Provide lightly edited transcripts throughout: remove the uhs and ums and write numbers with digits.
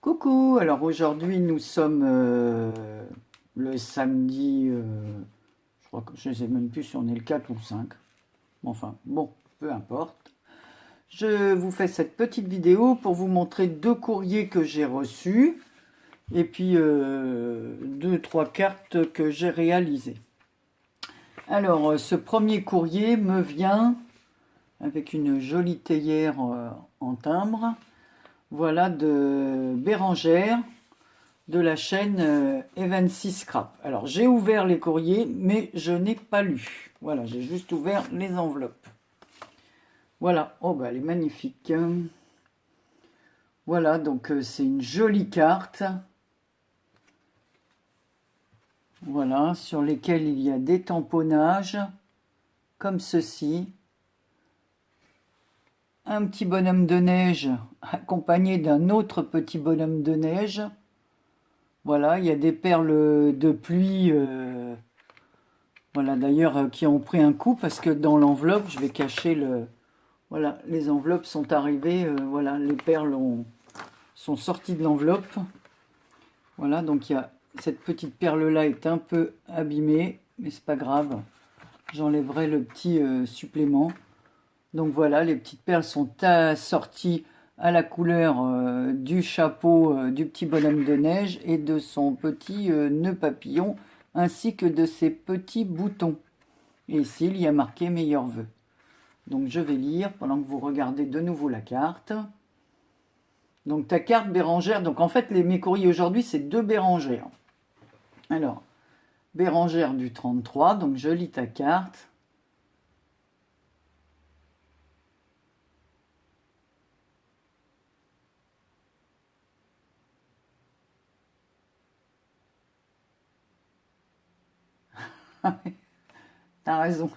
Coucou, alors aujourd'hui nous sommes le samedi, je crois que je ne sais même plus si on est le 4 ou le 5. Enfin, bon, peu importe. Je vous fais cette petite vidéo pour vous montrer deux courriers que j'ai reçus et puis deux, trois cartes que j'ai réalisées. Alors, ce premier courrier me vient avec une jolie théière en timbre. Voilà de Bérengère de la chaîne Evancy Scrap. Alors j'ai ouvert les courriers, mais je n'ai pas lu. Voilà, j'ai juste ouvert les enveloppes. Voilà, oh bah elle est magnifique. Voilà, donc c'est une jolie carte. Voilà, sur lesquelles il y a des tamponnages, comme ceci. Un petit bonhomme de neige accompagné d'un autre petit bonhomme de neige. Voilà, il y a des perles de pluie, voilà d'ailleurs qui ont pris un coup parce que dans l'enveloppe, je vais cacher le... Voilà, les enveloppes sont arrivées, voilà, les perles sont sorties de l'enveloppe. Voilà, donc il y a cette petite perle-là est un peu abîmée, mais c'est pas grave. J'enlèverai le petit supplément. Donc voilà, les petites perles sont assorties à la couleur du chapeau du petit bonhomme de neige et de son petit nœud papillon, ainsi que de ses petits boutons. Et ici, il y a marqué meilleurs vœux. Donc je vais lire pendant que vous regardez de nouveau la carte. Donc ta carte Bérengère, donc en fait mes courriers aujourd'hui c'est deux Bérengères. Alors, Bérengère du 33, donc je lis ta carte. T'as raison.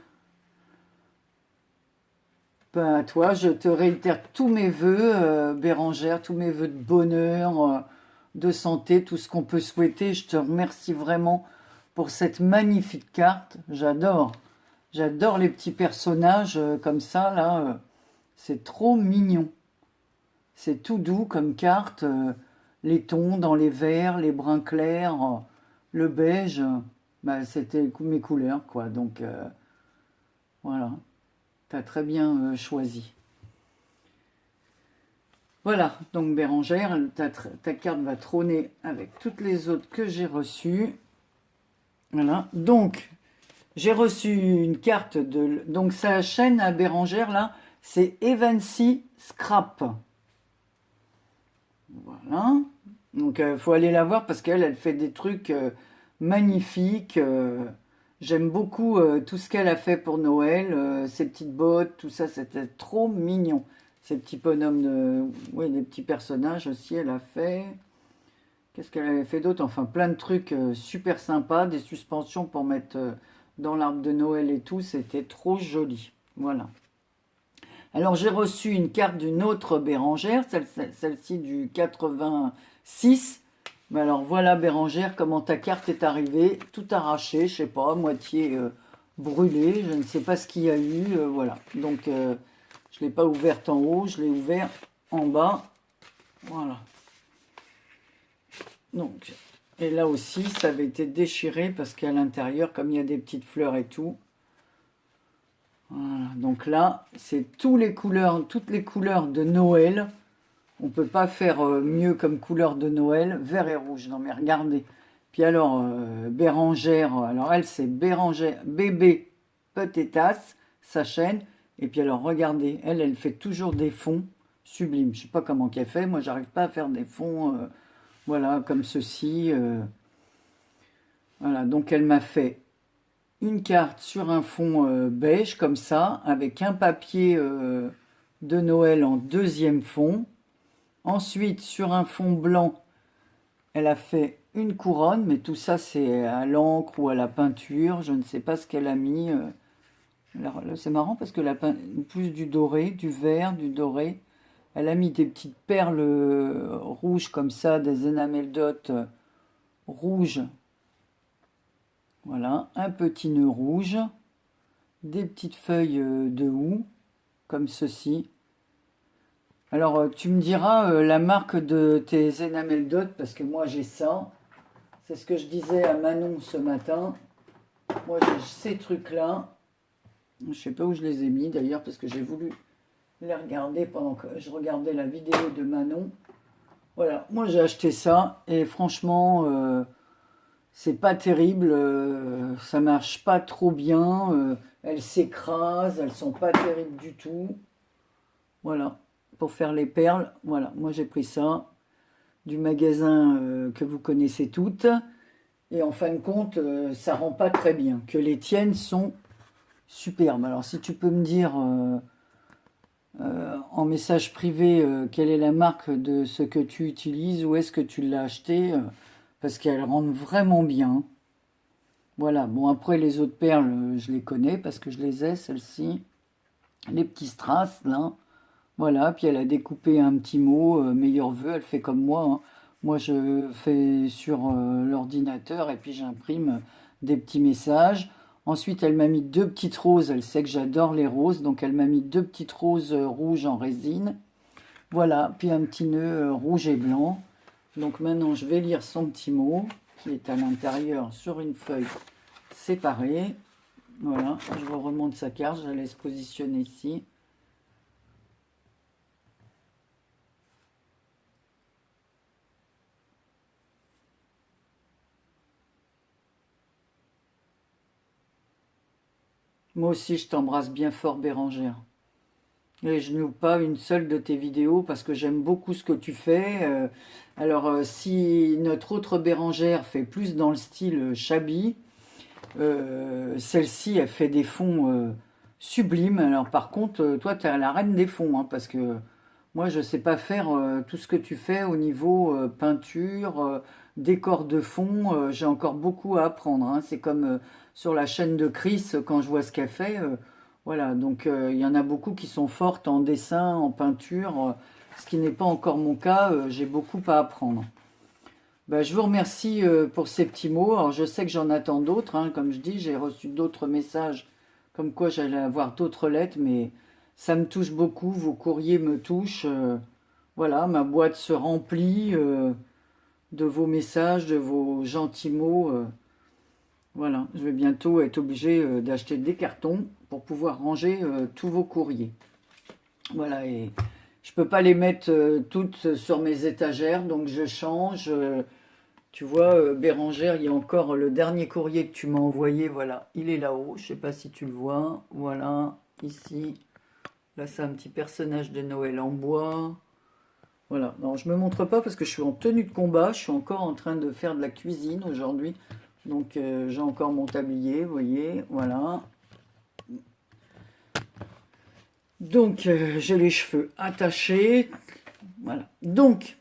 Ben, à toi, je te réitère tous mes vœux, Bérengère, tous mes vœux de bonheur, de santé, tout ce qu'on peut souhaiter. Je te remercie vraiment pour cette magnifique carte. J'adore. J'adore les petits personnages comme ça, là. C'est trop mignon. C'est tout doux comme carte. Les tons dans les verts, les bruns clairs, le beige. Ben, c'était mes couleurs, quoi. Donc, voilà. T'as très bien choisi. Voilà, donc Bérengère, ta carte va trôner avec toutes les autres que j'ai reçues. Voilà, donc j'ai reçu une carte de... Donc sa chaîne à Bérengère, là, c'est Evancy Scrap. Voilà, donc il faut aller la voir parce qu'elle, elle fait des trucs magnifiques. J'aime beaucoup tout ce qu'elle a fait pour Noël, ses petites bottes, tout ça, c'était trop mignon. Ces petits bonhommes de... Oui, des petits personnages aussi, elle a fait. Qu'est-ce qu'elle avait fait d'autre? Enfin, plein de trucs super sympas, des suspensions pour mettre dans l'arbre de Noël et tout, c'était trop joli. Voilà. Alors, j'ai reçu une carte d'une autre Bérengère, celle-ci du 86. Mais alors, voilà Bérengère, comment ta carte est arrivée, tout arraché, je sais pas, moitié brûlée, je ne sais pas ce qu'il y a eu, voilà. Donc, je ne l'ai pas ouverte en haut, je l'ai ouverte en bas. Voilà. Donc, et là aussi, ça avait été déchiré parce qu'à l'intérieur, comme il y a des petites fleurs et tout. Voilà. Donc là, c'est toutes les couleurs de Noël. On ne peut pas faire mieux comme couleur de Noël, vert et rouge. Non mais regardez. Puis alors, Bérengère, alors elle c'est Bérengère, bébé Petetas, sa chaîne. Et puis alors regardez, elle fait toujours des fonds sublimes. Je sais pas comment qu'elle fait, moi j'arrive pas à faire des fonds, voilà, comme ceci. Voilà, donc elle m'a fait une carte sur un fond beige comme ça, avec un papier de Noël en deuxième fond. Ensuite, sur un fond blanc, elle a fait une couronne, mais tout ça c'est à l'encre ou à la peinture. Je ne sais pas ce qu'elle a mis. C'est marrant parce que plus du doré, du vert, du doré. Elle a mis des petites perles rouges comme ça, des enamel dots rouges. Voilà, un petit nœud rouge, des petites feuilles de houx, comme ceci. Alors, tu me diras la marque de tes Enamel Dot, parce que moi j'ai ça. C'est ce que je disais à Manon ce matin. Moi j'ai ces trucs-là. Je sais pas où je les ai mis d'ailleurs, parce que j'ai voulu les regarder pendant que je regardais la vidéo de Manon. Voilà, moi j'ai acheté ça et franchement, c'est pas terrible. Ça marche pas trop bien. Elles s'écrasent, elles sont pas terribles du tout. Voilà, pour faire les perles. Voilà, moi j'ai pris ça du magasin que vous connaissez toutes. Et en fin de compte, ça rend pas très bien. Que les tiennes sont superbes. Alors si tu peux me dire en message privé quelle est la marque de ce que tu utilises, où est-ce que tu l'as acheté, parce qu'elles rendent vraiment bien. Voilà, bon après les autres perles, je les connais parce que je les ai, celles-ci. Les petits strass, là. Voilà, puis elle a découpé un petit mot, meilleur vœu, elle fait comme moi, hein. Moi, je fais sur l'ordinateur et puis j'imprime des petits messages. Ensuite, elle m'a mis deux petites roses. Elle sait que j'adore les roses, donc elle m'a mis deux petites roses rouges en résine. Voilà, puis un petit nœud rouge et blanc. Donc maintenant, je vais lire son petit mot qui est à l'intérieur sur une feuille séparée. Voilà, je vous remonte sa carte, je la laisse positionner ici. Moi aussi, je t'embrasse bien fort, Bérangère. Et je ne loupe pas une seule de tes vidéos parce que j'aime beaucoup ce que tu fais. Alors, si notre autre Bérangère fait plus dans le style shabby, celle-ci, elle fait des fonds sublimes. Alors, par contre, toi, tu es la reine des fonds, hein, parce que moi, je ne sais pas faire tout ce que tu fais au niveau peinture, décor de fond. J'ai encore beaucoup à apprendre, hein. C'est comme sur la chaîne de Chris, quand je vois ce qu'elle fait. Voilà, donc il y en a beaucoup qui sont fortes en dessin, en peinture, ce qui n'est pas encore mon cas. J'ai beaucoup à apprendre. Ben, je vous remercie pour ces petits mots. Alors, je sais que j'en attends d'autres, hein. Comme je dis, j'ai reçu d'autres messages comme quoi j'allais avoir d'autres lettres, mais ça me touche beaucoup. Vos courriers me touchent. Voilà, ma boîte se remplit de vos messages, de vos gentils mots. Voilà, je vais bientôt être obligé d'acheter des cartons pour pouvoir ranger tous vos courriers. Voilà, et je peux pas les mettre toutes sur mes étagères, donc je change. Tu vois, Bérangère, il y a encore le dernier courrier que tu m'as envoyé. Voilà, il est là-haut. Je sais pas si tu le vois. Voilà, ici. Là, c'est un petit personnage de Noël en bois. Voilà, non, je me montre pas parce que je suis en tenue de combat. Je suis encore en train de faire de la cuisine aujourd'hui. Donc, j'ai encore mon tablier, vous voyez. Voilà. Donc, j'ai les cheveux attachés. Voilà. Donc,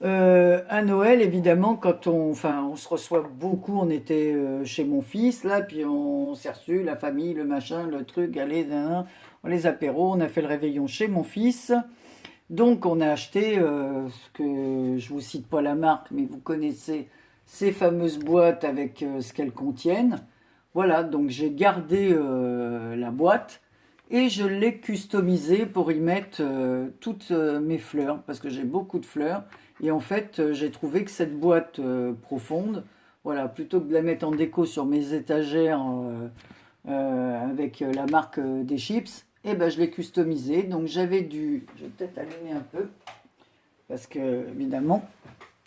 à Noël, évidemment, quand on se reçoit beaucoup, on était chez mon fils, là, puis on s'est reçu, la famille, le machin, le truc, allez, les apéros, on a fait le réveillon chez mon fils. Donc, on a acheté, ce que je vous cite pas la marque, mais vous connaissez ces fameuses boîtes avec ce qu'elles contiennent. Voilà, donc j'ai gardé la boîte et je l'ai customisée pour y mettre toutes mes fleurs, parce que j'ai beaucoup de fleurs. Et en fait, j'ai trouvé que cette boîte profonde, voilà, plutôt que de la mettre en déco sur mes étagères avec la marque des chips, et ben je l'ai customisée. Donc j'avais dû, je vais peut-être allumer un peu, parce que évidemment,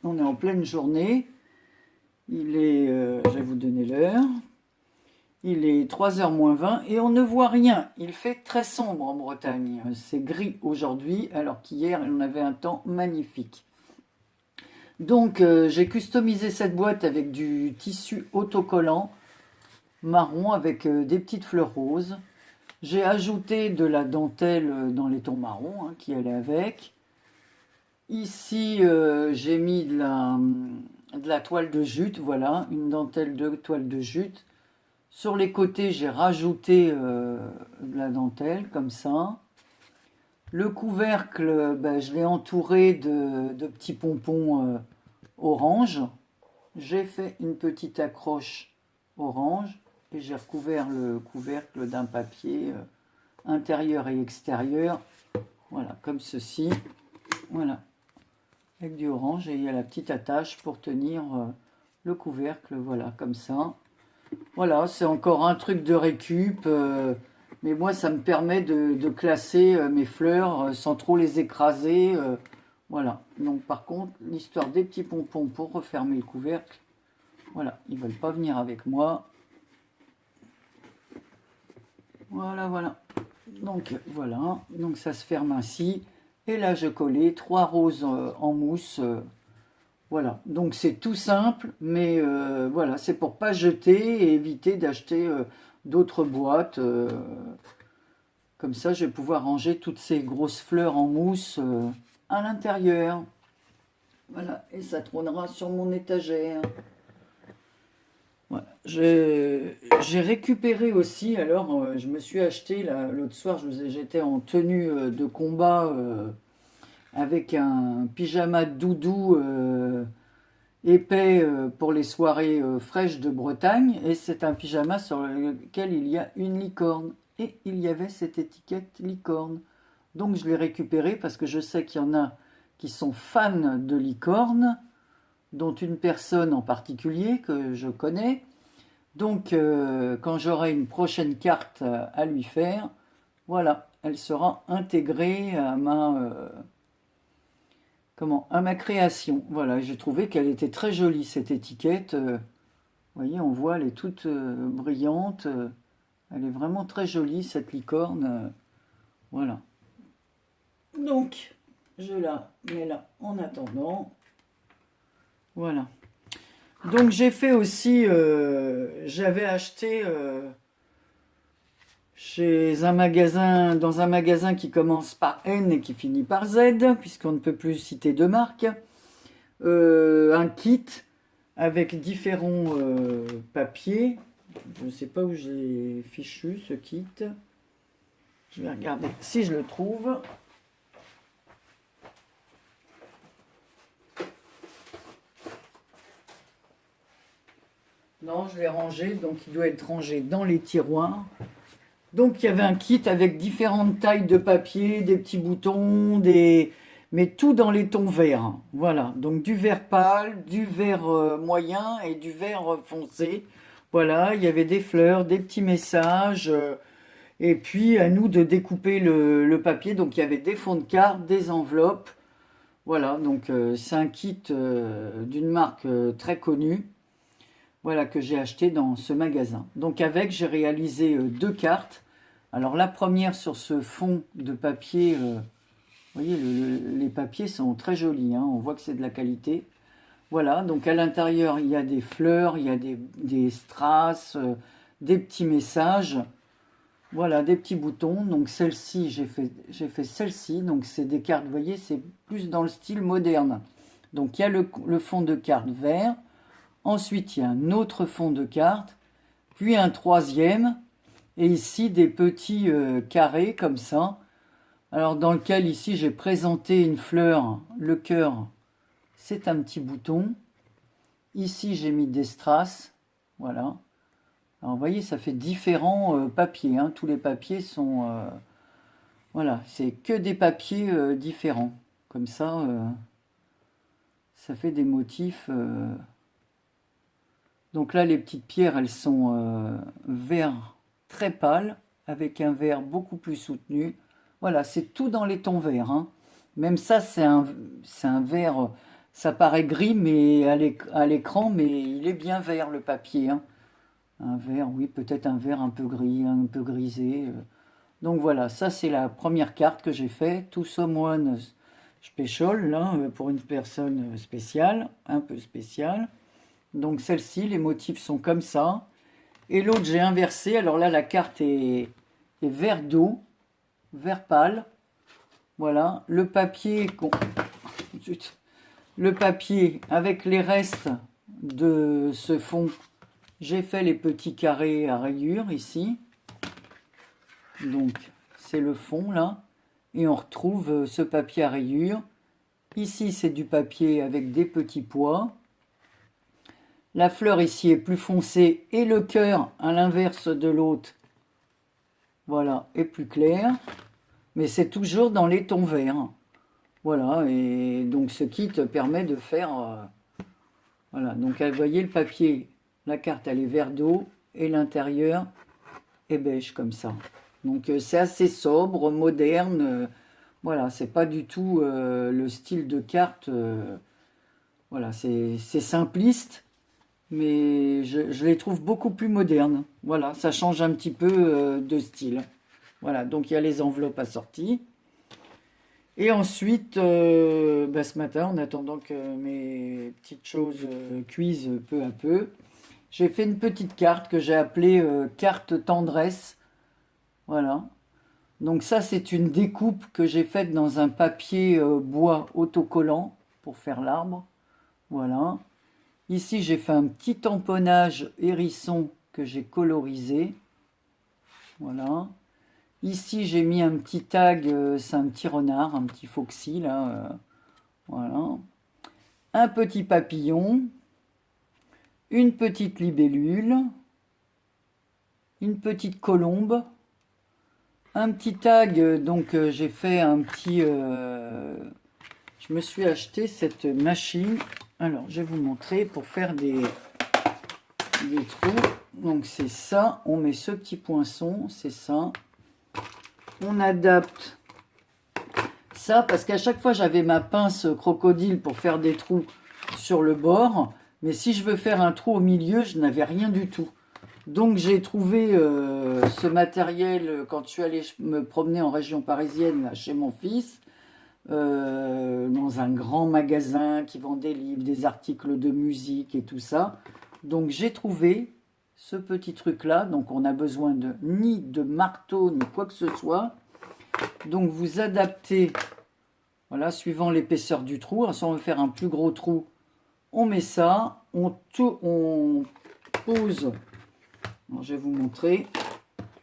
on est en pleine journée. Il est, je vais vous donner l'heure. Il est 3h moins 20 et on ne voit rien. Il fait très sombre en Bretagne. C'est gris aujourd'hui, alors qu'hier, on avait un temps magnifique. Donc, j'ai customisé cette boîte avec du tissu autocollant marron avec des petites fleurs roses. J'ai ajouté de la dentelle dans les tons marrons qui allait avec. Ici, j'ai mis de la toile de jute, voilà, une dentelle de toile de jute. Sur les côtés, j'ai rajouté de la dentelle, comme ça. Le couvercle, ben, je l'ai entouré de petits pompons orange. J'ai fait une petite accroche orange et j'ai recouvert le couvercle d'un papier intérieur et extérieur Voilà, comme ceci. Voilà, avec du orange. Et il y a la petite attache pour tenir le couvercle. Voilà, comme ça. Voilà, c'est encore un truc de récup. Mais moi, ça me permet de classer mes fleurs sans trop les écraser. Voilà. Donc, par contre, l'histoire des petits pompons pour refermer le couvercle. Voilà, ils ne veulent pas venir avec moi. Voilà, voilà. Donc, voilà. Donc, ça se ferme ainsi. Et là, je collais 3 roses en mousse. Voilà. Donc, c'est tout simple. Mais voilà, c'est pour pas jeter et éviter d'acheter d'autres boîtes. Comme ça, je vais pouvoir ranger toutes ces grosses fleurs en mousse à l'intérieur. Voilà. Et ça trônera sur mon étagère. Voilà. J'ai récupéré aussi, alors je me suis acheté l'autre soir, j'étais en tenue de combat avec un pyjama doudou épais pour les soirées fraîches de Bretagne, et c'est un pyjama sur lequel il y a une licorne, et il y avait cette étiquette licorne. Donc je l'ai récupéré parce que je sais qu'il y en a qui sont fans de licorne, dont une personne en particulier que je connais. Donc, quand j'aurai une prochaine carte à lui faire, voilà, elle sera intégrée à à ma création. Voilà, j'ai trouvé qu'elle était très jolie, cette étiquette. Vous voyez, on voit, elle est toute brillante. Elle est vraiment très jolie, cette licorne. Voilà. Donc, je la mets là en attendant. Voilà. Donc j'ai fait aussi, j'avais acheté dans un magasin qui commence par N et qui finit par Z, puisqu'on ne peut plus citer de marque, un kit avec différents papiers. Je ne sais pas où j'ai fichu ce kit. Je vais regarder si je le trouve. Non, je l'ai rangé, donc il doit être rangé dans les tiroirs. Donc il y avait un kit avec différentes tailles de papier, des petits boutons, mais tout dans les tons verts. Voilà, donc du vert pâle, du vert moyen et du vert foncé. Voilà, il y avait des fleurs, des petits messages, et puis à nous de découper le papier. Donc il y avait des fonds de carte, des enveloppes. Voilà, donc c'est un kit d'une marque très connue. Voilà, que j'ai acheté dans ce magasin. Donc avec, j'ai réalisé 2 cartes. Alors la première sur ce fond de papier, vous voyez, les papiers sont très jolis, hein, on voit que c'est de la qualité. Voilà, donc à l'intérieur, il y a des fleurs, il y a des strass, des petits messages. Voilà, des petits boutons. Donc celle-ci, j'ai fait celle-ci. Donc c'est des cartes, vous voyez, c'est plus dans le style moderne. Donc il y a le fond de carte vert. Ensuite, il y a un autre fond de carte, puis un troisième, et ici des petits carrés comme ça. Alors dans lequel ici j'ai présenté une fleur, le cœur, c'est un petit bouton. Ici j'ai mis des strass, voilà. Alors vous voyez, ça fait différents papiers, hein. Tous les papiers sont... voilà, c'est que des papiers différents. Comme ça, ça fait des motifs... Donc là, les petites pierres, elles sont vert très pâle, avec un vert beaucoup plus soutenu. Voilà, c'est tout dans les tons verts, hein. Même ça, c'est un vert, ça paraît gris mais à l'écran, mais il est bien vert le papier, hein. Un vert, oui, peut-être un vert un peu gris, un peu grisé. Donc voilà, ça c'est la première carte que j'ai fait. To someone special, là, pour une personne spéciale, un peu spéciale. Donc celle-ci, les motifs sont comme ça. Et l'autre, j'ai inversé. Alors là, la carte est vert d'eau, vert pâle. Voilà. Le papier avec les restes de ce fond, j'ai fait les petits carrés à rayures ici. Donc c'est le fond là. Et on retrouve ce papier à rayures. Ici, c'est du papier avec des petits pois. La fleur ici est plus foncée et le cœur, à l'inverse de l'autre, voilà, est plus clair. mais c'est toujours dans les tons verts. Voilà, et donc ce kit permet de faire... voilà, donc vous voyez le papier, la carte elle est vert d'eau, et l'intérieur est beige comme ça. Donc c'est assez sobre, moderne, voilà, c'est pas du tout le style de carte, voilà, c'est simpliste, mais je les trouve beaucoup plus modernes. Voilà, ça change un petit peu de style. Voilà, donc il y a les enveloppes assorties. Et ensuite, ce matin, en attendant que mes petites choses cuisent peu à peu, j'ai fait une petite carte que j'ai appelée carte tendresse. Voilà. Donc ça, c'est une découpe que j'ai faite dans un papier bois autocollant pour faire l'arbre. Voilà. Ici, j'ai fait un petit tamponnage hérisson que j'ai colorisé. Voilà. Ici, j'ai mis un petit tag, c'est un petit renard, un petit foxy, là. Voilà. Un petit papillon. Une petite libellule. Une petite colombe. Un petit tag, donc j'ai fait un petit... je me suis acheté cette machine. Alors, je vais vous montrer pour faire des trous. Donc c'est ça, on met ce petit poinçon, c'est ça. On adapte ça parce qu'à chaque fois j'avais ma pince crocodile pour faire des trous sur le bord, mais si je veux faire un trou au milieu, je n'avais rien du tout. Donc j'ai trouvé ce matériel quand je suis allée me promener en région parisienne là, chez mon fils, dans un grand magasin qui vend des livres, des articles de musique et tout ça. Donc j'ai trouvé ce petit truc là, donc on n'a besoin de ni de marteau ni quoi que ce soit. Donc vous adaptez, voilà, suivant l'épaisseur du trou. Alors, si on veut faire un plus gros trou, on met ça, on pose, alors, je vais vous montrer,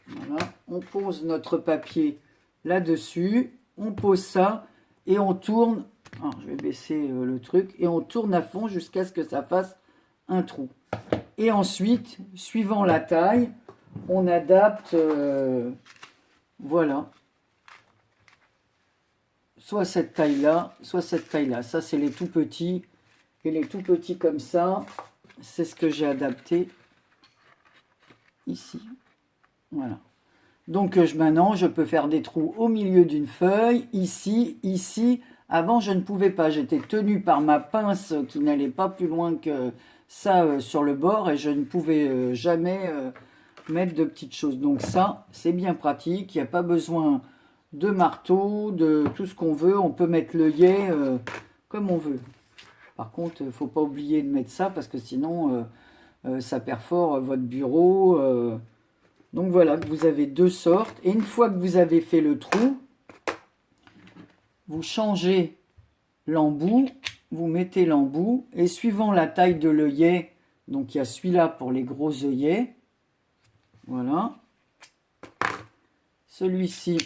voilà, on pose notre papier là-dessus, on pose ça et on tourne, alors, je vais baisser le truc, et on tourne à fond jusqu'à ce que ça fasse un trou. Et ensuite, suivant la taille, on adapte, voilà, soit cette taille-là, soit cette taille-là. Ça, c'est les tout petits. Et les tout petits comme ça, c'est ce que j'ai adapté ici. Voilà. Donc maintenant, je peux faire des trous au milieu d'une feuille, ici, ici. Avant, je ne pouvais pas. J'étais tenu par ma pince qui n'allait pas plus loin que ça sur le bord et je ne pouvais jamais mettre de petites choses. Donc ça, c'est bien pratique. Il n'y a pas besoin de marteau, de tout ce qu'on veut. On peut mettre l'œillet comme on veut. Par contre, il ne faut pas oublier de mettre ça parce que sinon, ça perfore votre bureau. Donc voilà, vous avez deux sortes. Et une fois que vous avez fait le trou, vous changez l'embout, vous mettez l'embout. Et suivant la taille de l'œillet, donc il y a celui-là pour les gros œillets. Voilà. Celui-ci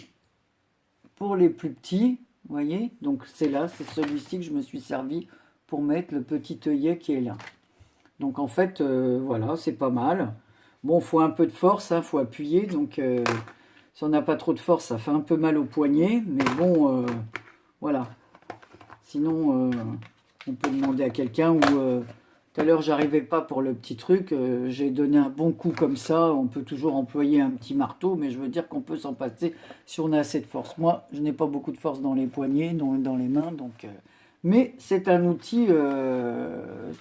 pour les plus petits. Vous voyez, donc c'est là, c'est celui-ci que je me suis servi pour mettre le petit œillet qui est là. Donc en fait, voilà, c'est pas mal. Bon, il faut un peu de force, il faut appuyer. Donc si on n'a pas trop de force, ça fait un peu mal au poignet. Mais bon, voilà. Sinon, on peut demander à quelqu'un. Ou tout à l'heure, j'arrivais pas pour le petit truc. J'ai donné un bon coup comme ça. On peut toujours employer un petit marteau. Mais je veux dire qu'on peut s'en passer si on a assez de force. Moi, je n'ai pas beaucoup de force dans les poignets, dans les mains. Donc, mais c'est un outil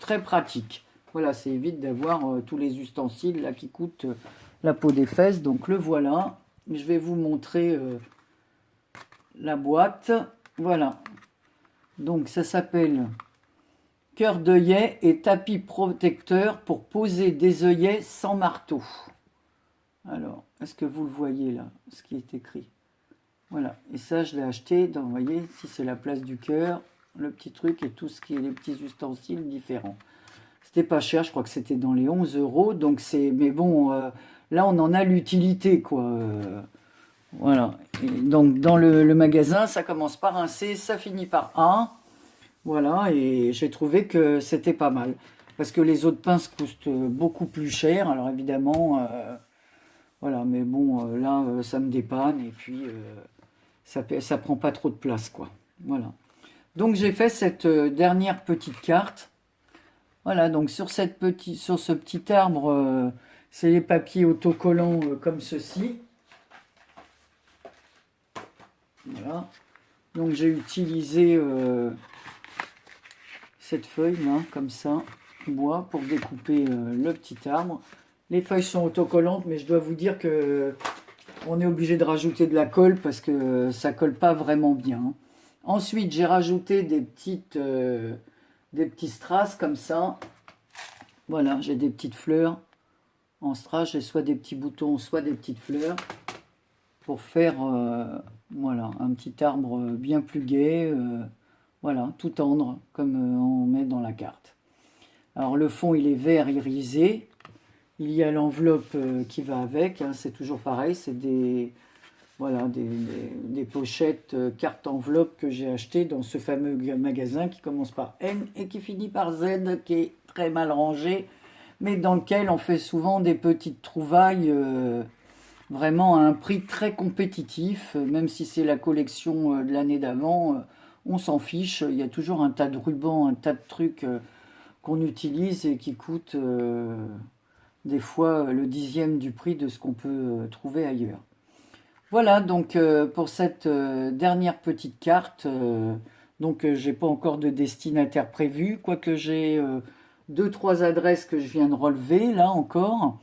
très pratique. Voilà, ça évite d'avoir tous les ustensiles là qui coûtent la peau des fesses. Donc le voilà. Je vais vous montrer la boîte. Voilà. Donc ça s'appelle cœur d'œillet et tapis protecteur pour poser des œillets sans marteau. Alors, est-ce que vous le voyez là, ce qui est écrit? Voilà. Et ça, je l'ai acheté dans, vous voyez, ici c'est la place du cœur, le petit truc et tout ce qui est les petits ustensiles différents. C'était pas cher, je crois que c'était dans les 11 €. Donc c'est, mais bon, là on en a l'utilité, quoi. Voilà. Et donc dans le magasin, ça commence par un C, ça finit par A. Voilà, et j'ai trouvé que c'était pas mal. Parce que les autres pinces coûtent beaucoup plus cher. Alors évidemment, voilà, mais bon, là, ça me dépanne. Et puis, ça prend pas trop de place, quoi. Voilà. Donc j'ai fait cette dernière petite carte. Voilà, donc sur ce petit arbre, c'est les papiers autocollants comme ceci. Voilà. Donc j'ai utilisé cette feuille là, comme ça, bois, pour découper le petit arbre. Les feuilles sont autocollantes, mais je dois vous dire que on est obligé de rajouter de la colle parce que ça colle pas vraiment bien. Ensuite, j'ai rajouté des petits strass comme ça. Voilà, j'ai des petites fleurs en strass. J'ai soit des petits boutons, soit des petites fleurs pour faire voilà, un petit arbre bien plus gai. Voilà, tout tendre comme on met dans la carte. Alors le fond, il est vert irisé. Il y a l'enveloppe qui va avec, hein, c'est toujours pareil, c'est des pochettes cartes enveloppes que j'ai achetées dans ce fameux magasin qui commence par N et qui finit par Z, qui est très mal rangé, mais dans lequel on fait souvent des petites trouvailles vraiment à un prix très compétitif, même si c'est la collection de l'année d'avant, on s'en fiche, il y a toujours un tas de rubans, un tas de trucs qu'on utilise et qui coûtent des fois le 10e du prix de ce qu'on peut trouver ailleurs. Voilà donc pour cette dernière petite carte. Donc j'ai pas encore de destinataire prévu, quoique j'ai 2-3 adresses que je viens de relever là encore.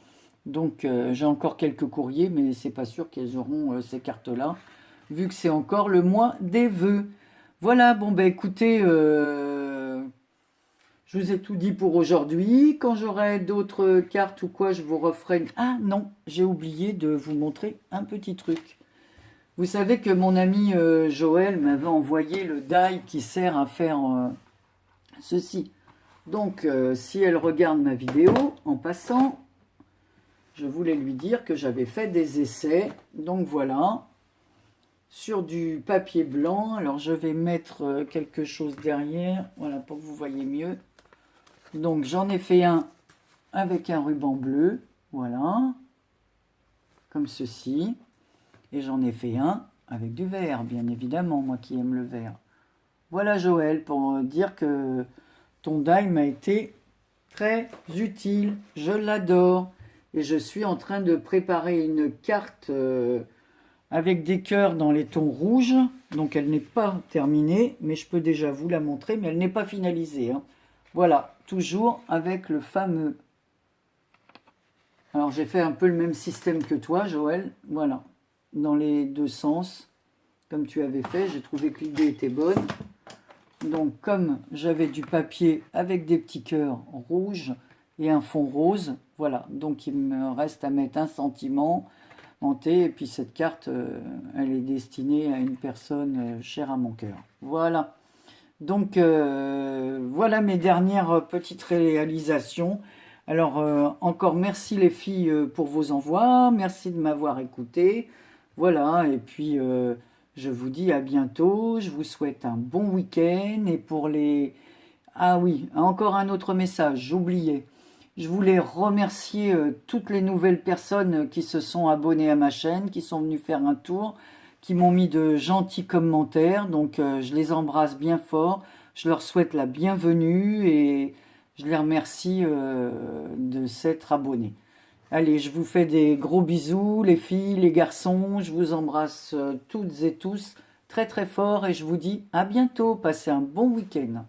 Donc j'ai encore quelques courriers, mais c'est pas sûr qu'elles auront ces cartes-là, vu que c'est encore le mois des vœux. Voilà, bon ben écoutez, je vous ai tout dit pour aujourd'hui. Quand j'aurai d'autres cartes ou quoi, je vous referai... Ah non, j'ai oublié de vous montrer un petit truc. Vous savez que mon ami Joël m'avait envoyé le die qui sert à faire ceci. Donc, si elle regarde ma vidéo, en passant, je voulais lui dire que j'avais fait des essais. Donc voilà, sur du papier blanc. Alors, je vais mettre quelque chose derrière, voilà, pour que vous voyez mieux. Donc j'en ai fait un avec un ruban bleu, voilà, comme ceci. Et j'en ai fait un avec du vert, bien évidemment, moi qui aime le vert. Voilà Joël, pour dire que ton die m'a été très utile, je l'adore. Et je suis en train de préparer une carte avec des cœurs dans les tons rouges. Donc elle n'est pas terminée, mais je peux déjà vous la montrer, mais elle n'est pas finalisée, hein. Voilà, toujours avec le fameux... Alors j'ai fait un peu le même système que toi, Joël. Voilà, dans les deux sens, comme tu avais fait. J'ai trouvé que l'idée était bonne. Donc comme j'avais du papier avec des petits cœurs rouges et un fond rose, voilà. Donc il me reste à mettre un sentiment monté. Et puis cette carte, elle est destinée à une personne chère à mon cœur. Voilà. Donc voilà mes dernières petites réalisations. Alors encore merci les filles pour vos envois, merci de m'avoir écouté. Voilà, et puis je vous dis à bientôt, je vous souhaite un bon week-end. Et pour les... Ah oui, encore un autre message, j'oubliais. Je voulais remercier toutes les nouvelles personnes qui se sont abonnées à ma chaîne, qui sont venues faire un tour, qui m'ont mis de gentils commentaires, donc je les embrasse bien fort, je leur souhaite la bienvenue et je les remercie de s'être abonnés. Allez, je vous fais des gros bisous, les filles, les garçons, je vous embrasse toutes et tous très très fort et je vous dis à bientôt, passez un bon week-end.